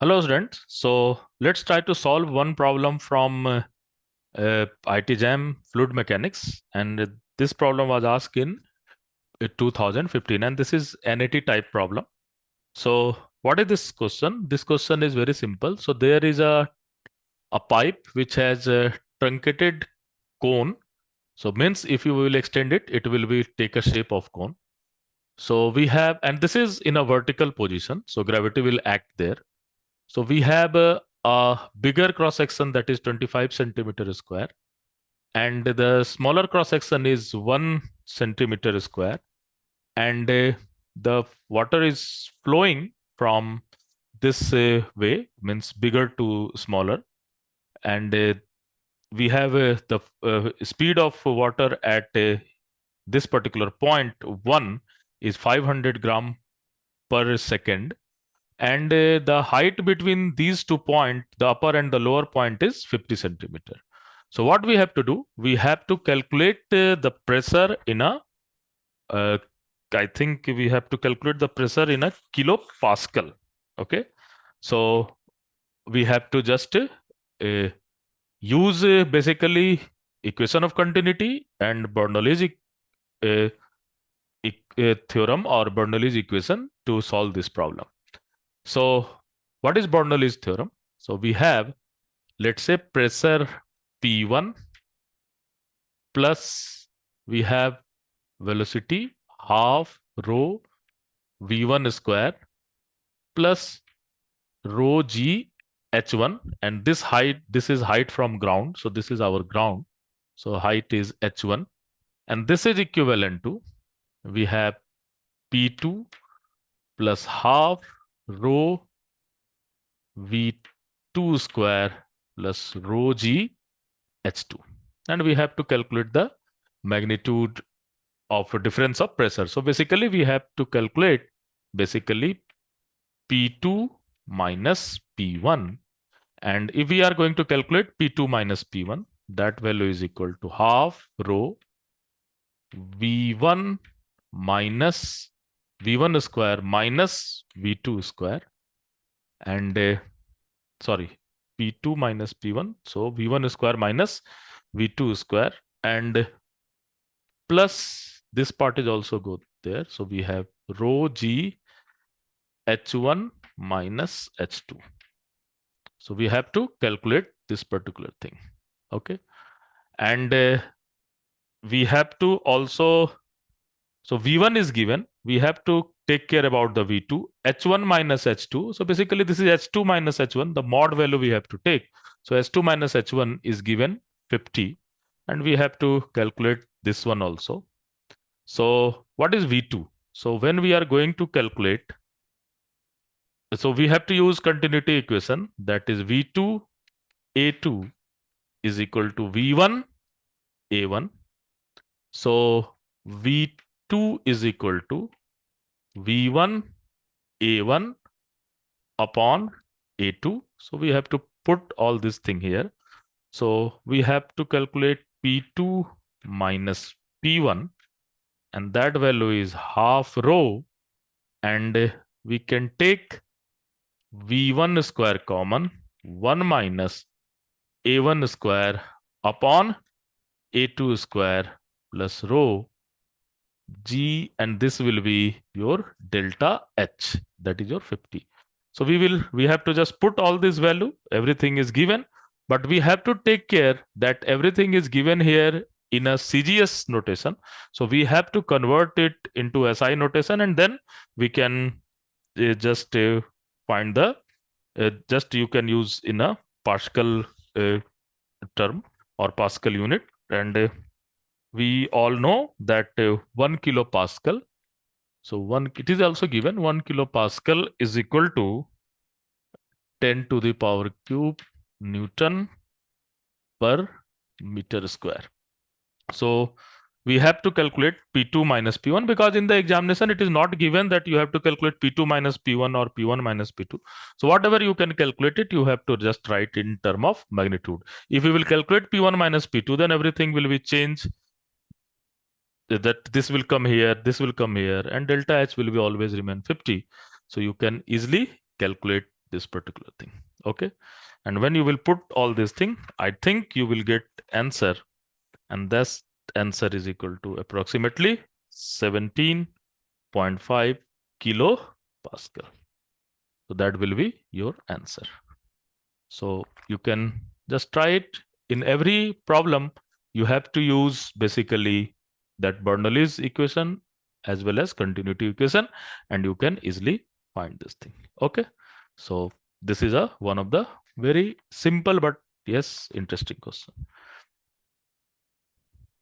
Hello, students. So let's try to solve one problem from IIT-JAM fluid mechanics. And this problem was asked in 2015, and this is NAT type problem. So what is this question? This question is very simple. So there is a pipe which has a truncated cone. So means if you will extend it, it will be take a shape of cone. So we have, and this is in a vertical position. So gravity will act there. So we have a bigger cross section that is 25 centimeter square, and the smaller cross section is 1 centimeter square, and the water is flowing from this way, means bigger to smaller, and we have the speed of water at this particular point 1 is 500 gram per second, and the height between these 2 points, the upper and the lower point, is 50 centimeter. So what we have to do, we have to calculate the pressure in a uh, I think we have to calculate the pressure in a kilopascal. Okay, so we have to just use basically equation of continuity and Bernoulli's uh, theorem or Bernoulli's equation to solve this problem. So what is Bernoulli's theorem? So we have, let's say, pressure P1 plus we have velocity half rho V1 square plus rho G H1, and this height, this is height from ground. So this is our ground. So height is H1, and this is equivalent to, we have P2 plus half rho V2 square plus rho G H2. And we have to calculate the magnitude of difference of pressure. So basically we have to calculate basically P2 minus P1. And if we are going to calculate P2 minus P1, that value is equal to half rho V1 minus V1 square minus V2 square, and sorry, P2 minus P1. So V1 square minus V2 square, and plus this part is also go there. So we have rho G H1 minus H2. So we have to calculate this particular thing. Okay. And we have to also, so V1 is given. We have to take care about the V2, H1 minus H2. So basically this is H2 minus H1, the mod value we have to take. So H2 minus H1 is given 50, and we have to calculate this one also. So what is V2? So when we are going to calculate, so we have to use continuity equation, that is V2 A2 is equal to V1 A1. So V2 is equal to V1 A1 upon A2. So we have to put all this thing here. So we have to calculate P2 minus P1, and that value is half rho, and we can take V1 square common, 1 minus A1 square upon A2 square plus rho G, and this will be your delta H, that is your 50. So we have to just put all this value, everything is given, but we have to take care that everything is given here in a CGS notation. So we have to convert it into SI notation, and then we can just find the, just you can use in a Pascal term or Pascal unit, and we all know that 1 kilopascal. So it is also given 1 kilopascal is equal to 10 to the power cube Newton per meter square. So we have to calculate P2 minus P1, because in the examination it is not given that you have to calculate P2 minus P1 or P1 minus P2. So whatever you can calculate it, you have to just write in term of magnitude. If you will calculate P1 minus P2, then everything will be changed, that this will come here, this will come here, and delta H will be always remain 50. So you can easily calculate this particular thing. Okay, and when you will put all this thing, I think you will get answer, and this answer is equal to approximately 17.5 kilopascal. So that will be your answer. So you can just try it. In every problem, you have to use basically that Bernoulli's equation as well as continuity equation, and you can easily find this thing. Okay. So this is one of the very simple but yes, interesting question.